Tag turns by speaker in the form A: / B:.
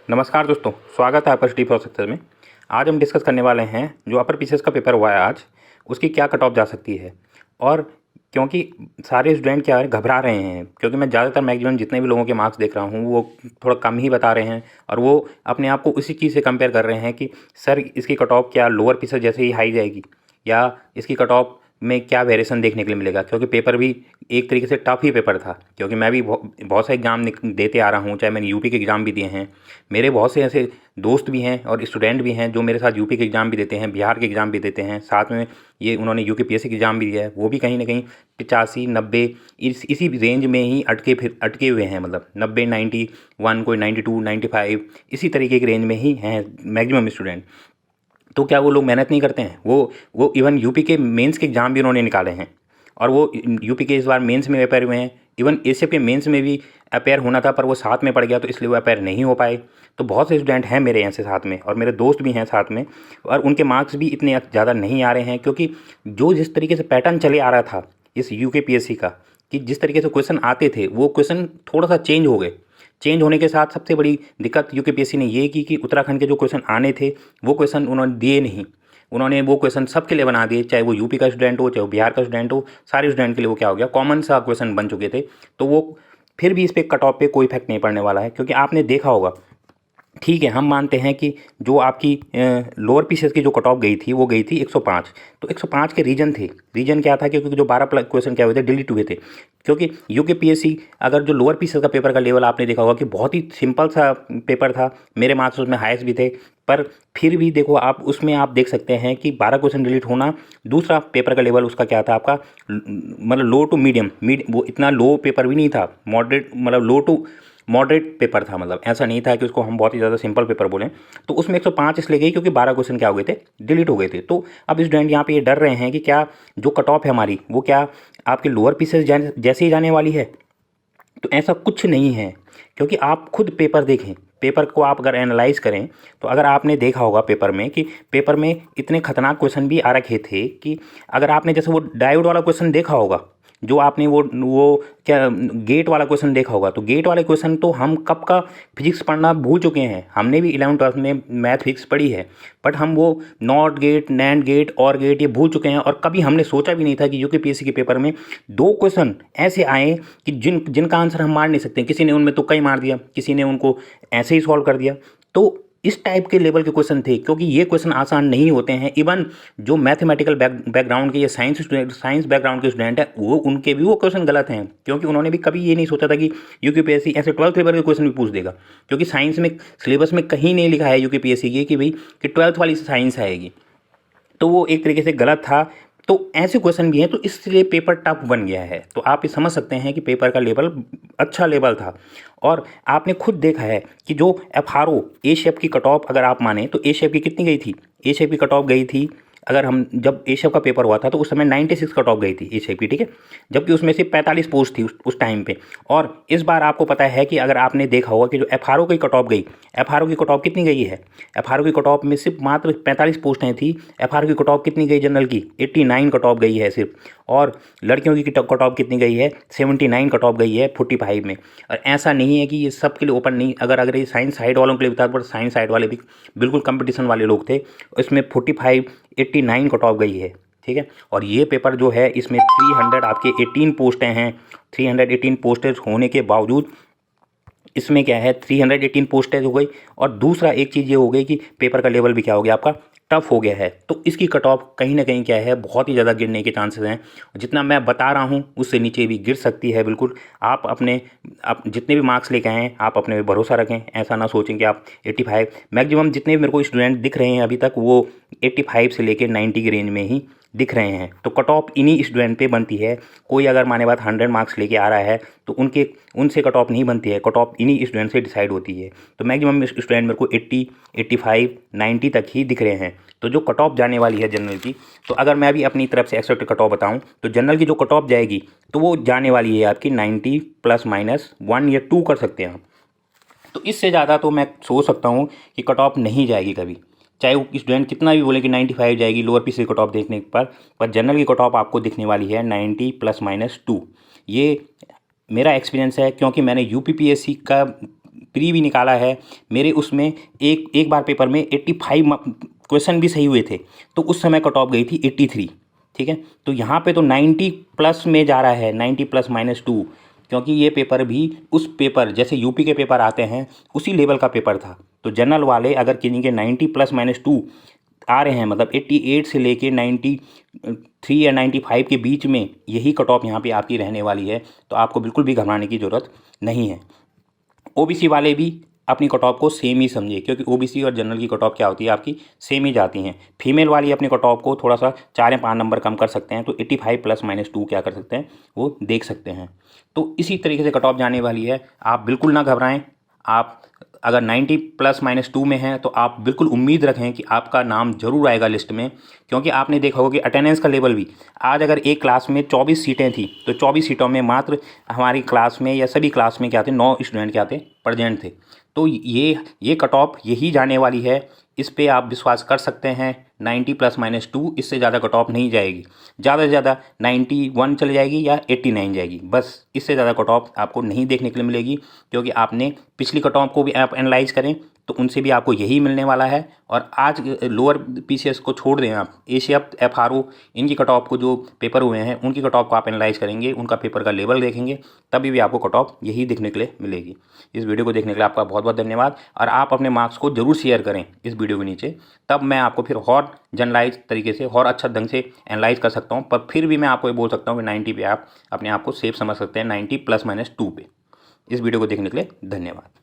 A: नमस्कार दोस्तों, स्वागत है आपका स्टडी फॉर सक्सेस में। आज हम डिस्कस करने वाले हैं जो अपर पीसीएस का पेपर हुआ है आज, उसकी क्या कट ऑफ जा सकती है। और क्योंकि सारे स्टूडेंट क्या है घबरा रहे हैं, क्योंकि मैं ज़्यादातर मैक्सिमम जितने भी लोगों के मार्क्स देख रहा हूँ वो थोड़ा कम ही बता रहे हैं और वो अपने आप को उसी चीज़ से कंपेयर कर रहे हैं कि सर इसकी कट ऑफ क्या लोअर पीसीएस जैसे ही हाई जाएगी या इसकी कट ऑफ में क्या वेरिएशन देखने के लिए मिलेगा। क्योंकि पेपर भी एक तरीके से टफ ही पेपर था, क्योंकि मैं भी बहुत से एग्ज़ाम देते आ रहा हूँ, चाहे मैंने यूपी के एग्ज़ाम भी दिए हैं। मेरे बहुत से ऐसे दोस्त भी हैं और स्टूडेंट भी हैं जो मेरे साथ यूपी के एग्ज़ाम भी देते हैं, बिहार के एग्ज़ाम भी देते हैं, साथ में ये उन्होंने यूपीपीएससी के एग्ज़ाम भी दिया है। वो भी कहीं ना कहीं 85-90 इसी रेंज में ही अटके हुए हैं, मतलब 90, 91, कोई 92, 95 इसी तरीके की रेंज में ही हैं मैक्सिमम स्टूडेंट। तो क्या वो लोग मेहनत नहीं करते हैं? वो इवन यूपी के मेंस के एग्ज़ाम भी उन्होंने निकाले हैं और वो यूपी के इस बार मेंस में अपेयर हुए हैं। इवन एसीएफ के मेंस में भी अपेयर होना था, पर वो साथ में पड़ गया तो इसलिए वो अपेयर नहीं हो पाए। तो बहुत से स्टूडेंट हैं मेरे ऐसे साथ में और मेरे दोस्त भी हैं साथ में, और उनके मार्क्स भी इतने ज़्यादा नहीं आ रहे हैं, क्योंकि जो जिस तरीके से पैटर्न चले आ रहा था इस यूकेपीएससी का, कि जिस तरीके से क्वेश्चन आते थे वो क्वेश्चन थोड़ा सा चेंज हो गए। चेंज होने के साथ सबसे बड़ी दिक्कत यूकेपीएससी ने ये की कि उत्तराखंड के जो क्वेश्चन आने थे वो क्वेश्चन उन्होंने दिए नहीं। उन्होंने वो क्वेश्चन सबके लिए बना दिए, चाहे वो यूपी का स्टूडेंट हो, चाहे वो बिहार का स्टूडेंट हो, सारे स्टूडेंट के लिए वो क्या हो गया, कॉमन सा क्वेश्चन बन चुके थे। तो वो फिर भी इस पर कट ऑफ पे कोई इफेक्ट नहीं पड़ने वाला है, क्योंकि आपने देखा होगा, ठीक है हम मानते हैं कि जो आपकी लोअर पीसीएस की जो कट ऑफ गई थी वो गई थी 105। तो 105 के रीजन क्या था, क्योंकि जो 12 क्वेश्चन क्या हुए थे, डिलीट हुए थे। क्योंकि यूकेपीएससी अगर जो लोअर पीसीएस का पेपर का लेवल आपने देखा होगा कि बहुत ही सिंपल सा पेपर था, मेरे मार्क्स उसमें हाईएस्ट भी थे, पर फिर भी देखो आप उसमें आप देख सकते हैं कि 12 क्वेश्चन डिलीट होना। दूसरा पेपर का लेवल उसका क्या था आपका, मतलब लो टू मीडियम, वो इतना लो पेपर भी नहीं था, मॉडरेट, मतलब लो टू मॉडरेट पेपर था। मतलब ऐसा नहीं था कि उसको हम बहुत ही ज़्यादा सिंपल पेपर बोलें। तो उसमें 105 इसलिए गई क्योंकि 12 क्वेश्चन क्या हो गए थे, डिलीट हो गए थे। तो अब स्टूडेंट यहाँ पे ये डर रहे हैं कि क्या जो कट ऑफ है हमारी वो क्या आपके लोअर पीसेस जैसे ही जाने वाली है। तो ऐसा कुछ नहीं है, क्योंकि आप खुद पेपर देखें, पेपर को आप अगर एनालाइज करें तो अगर आपने देखा होगा पेपर में कि पेपर में इतने खतरनाक क्वेश्चन भी आ रखे थे कि अगर आपने जैसे वो डायोड वाला क्वेश्चन देखा होगा, जो आपने वो क्या गेट वाला क्वेश्चन देखा होगा, तो गेट वाले क्वेश्चन तो हम कब का फिजिक्स पढ़ना भूल चुके हैं। हमने भी 11th-12th में मैथ फिजिक्स पढ़ी है, बट हम वो नॉट गेट, नैंड गेट और गेट ये भूल चुके हैं। और कभी हमने सोचा भी नहीं था कि यूकेपीएससी के पेपर में 2 क्वेश्चन ऐसे आए कि जिनका आंसर हम मार नहीं सकते। किसी ने उनमें तुक्का ही मार दिया, किसी ने उनको ऐसे ही सॉल्व कर दिया। तो इस टाइप के लेवल के क्वेश्चन थे, क्योंकि ये क्वेश्चन आसान नहीं होते हैं। इवन जो मैथमेटिकल बैकग्राउंड के या साइंस बैकग्राउंड के स्टूडेंट है वो उनके भी वो क्वेश्चन गलत हैं, क्योंकि उन्होंने भी कभी ये नहीं सोचा था कि यूकेपीएससी ऐसे 12th लेवल के क्वेश्चन भी पूछ देगा। क्योंकि साइंस में सिलेबस में कहीं नहीं लिखा है यूकेपीएससी के कि भाई कि 12th वाली साइंस आएगी, तो वो एक तरीके से गलत था। तो ऐसे क्वेश्चन भी हैं, तो इसलिए पेपर टफ बन गया है। तो आप ये समझ सकते हैं कि पेपर का लेवल अच्छा लेवल था। और आपने खुद देखा है कि जो एफआरओ ए शेप की कट ऑफ अगर आप माने तो ए शेप की कितनी गई थी, ए शेप की कट ऑफ गई थी, अगर हम जब ए शेप का पेपर हुआ था तो उस समय 96 कट ऑफ गई थी ए शेप की, ठीक है, जबकि उसमें से 45 पोस्ट थी उस टाइम पे। और इस बार आपको पता है कि अगर आपने देखा होगा कि जो एफआरओ की कट ऑफ गई, एफआरओ की कट ऑफ कितनी गई है, एफआरओ की कट ऑफ में सिर्फ मात्र 45 पोस्टें थी। एफआरओ की कट ऑफ कितनी गई जनरल की, 89 कट ऑफ गई है सिर्फ। और लड़कियों की कट ऑफ कितनी गई है, 79 कट ऑफ गई है 45 में। और ऐसा नहीं है कि ये सब के लिए ओपन नहीं, अगर ये साइंस साइड वालों के लिए बता, बट साइंस साइड वाले भी बिल्कुल कंपटीशन वाले लोग थे, इसमें 45 89 कट ऑफ गई है, ठीक है। और ये पेपर जो है इसमें 300 आपके 18 पोस्टें हैं। 318 पोस्टेज होने के बावजूद इसमें क्या है 318 पोस्टेज हो गई। और दूसरा एक चीज़ ये हो गई कि पेपर का लेवल भी क्या हो गया आपका, टफ हो गया है। तो इसकी कट ऑफ कहीं ना कहीं क्या है बहुत ही ज़्यादा गिरने के चांसेस हैं। जितना मैं बता रहा हूँ उससे नीचे भी गिर सकती है बिल्कुल। आप जितने भी मार्क्स लेके आए हैं आप अपने पे भरोसा रखें, ऐसा ना सोचें कि आप 85, मैक्सिमम जितने भी मेरे को स्टूडेंट दिख रहे हैं अभी तक वो 85 से लेकर 90 की रेंज में ही दिख रहे हैं। तो कट ऑफ इन्हीं स्टूडेंट पे बनती है। कोई अगर माने बात 100 मार्क्स लेके आ रहा है तो उनसे कट ऑफ नहीं बनती है, कट ऑफ इन्हीं स्टूडेंट से डिसाइड होती है। तो मैक्सिमम स्टूडेंट मेरे को 80, 85, 90 तक ही दिख रहे हैं। तो जो कट ऑफ जाने वाली है जनरल की, तो अगर मैं भी अपनी तरफ से एक्सपेक्ट कट ऑफ बताऊँ तो जनरल की जो कट ऑफ जाएगी तो वो जाने वाली है आपकी 90 ±1 या 2 कर सकते हैं आप। तो इससे ज़्यादा तो मैं सोच सकता हूँ कि कट ऑफ नहीं जाएगी कभी, चाहे वो स्टूडेंट कितना भी बोले कि 95 जाएगी लोअर पीस से कट ऑफ देखने पर जनरल की कट ऑफ आपको दिखने वाली है 90 ±2। ये मेरा एक्सपीरियंस है, क्योंकि मैंने यूपीपीएससी का प्री भी निकाला है, मेरे उसमें एक बार पेपर में 85 क्वेश्चन भी सही हुए थे, तो उस समय कट ऑफ गई थी 83। ठीक है, तो यहाँ पे तो 90 प्लस में जा रहा है, 90 प्लस -2, क्योंकि ये पेपर भी उस पेपर जैसे यूपी के पेपर आते हैं उसी लेवल का पेपर था। तो जनरल वाले अगर किन्हीं के 90 प्लस -2 आ रहे हैं, मतलब 88 से लेके 93 या 95 के बीच में यही कट ऑफ यहाँ पे आपकी रहने वाली है, तो आपको बिल्कुल भी घबराने की ज़रूरत नहीं है। ओबीसी वाले भी अपनी कट ऑफ को सेम ही समझिए, क्योंकि ओबीसी और जनरल की कट ऑफ क्या होती है, आपकी सेम ही जाती हैं। फीमेल वाली अपनी कट ऑफ को थोड़ा सा 4 या 5 नंबर कम कर सकते हैं, तो 85 प्लस -2 क्या कर सकते हैं, वो देख सकते हैं। तो इसी तरीके से कट ऑफ जाने वाली है, आप बिल्कुल ना घबराएं। आप अगर 90 प्लस -2 में हैं तो आप बिल्कुल उम्मीद रखें कि आपका नाम जरूर आएगा लिस्ट में, क्योंकि आपने देखा होगा कि अटेंडेंस का लेवल भी आज अगर एक क्लास में 24 सीटें थी तो 24 सीटों में मात्र हमारी क्लास में या सभी क्लास में क्या थे, 9 स्टूडेंट क्या थे, प्रेजेंट थे। तो ये कट ऑफ यही जाने वाली है, इस पे आप विश्वास कर सकते हैं। 90 प्लस -2, इससे ज़्यादा कट ऑफ नहीं जाएगी, ज़्यादा से ज़्यादा 91 चले जाएगी या 89 जाएगी, बस इससे ज़्यादा कट ऑफ आपको नहीं देखने के लिए मिलेगी। क्योंकि आपने पिछली कट ऑफ को भी आप एनालाइज करें तो उनसे भी आपको यही मिलने वाला है। और आज लोअर पीसीएस को छोड़ दें, आप एशियप एफआरओ इनकी कट ऑफ को जो पेपर हुए हैं उनकी कट ऑफ को आप एनालाइज करेंगे, उनका पेपर का लेवल देखेंगे, तभी भी आपको कट ऑफ यही देखने के लिए मिलेगी। इस वीडियो को देखने के लिए आपका बहुत बहुत धन्यवाद, और आप अपने मार्क्स को जरूर शेयर करें इस वीडियो के नीचे, तब मैं आपको फिर और जनरलाइज तरीके से और अच्छा ढंग से एनालाइज कर सकता हूँ। पर फिर भी मैं आपको ये बोल सकता हूँ कि 90 पे आप अपने आप को सेफ समझ सकते हैं, 90 प्लस -2 पे। इस वीडियो को देखने के लिए धन्यवाद।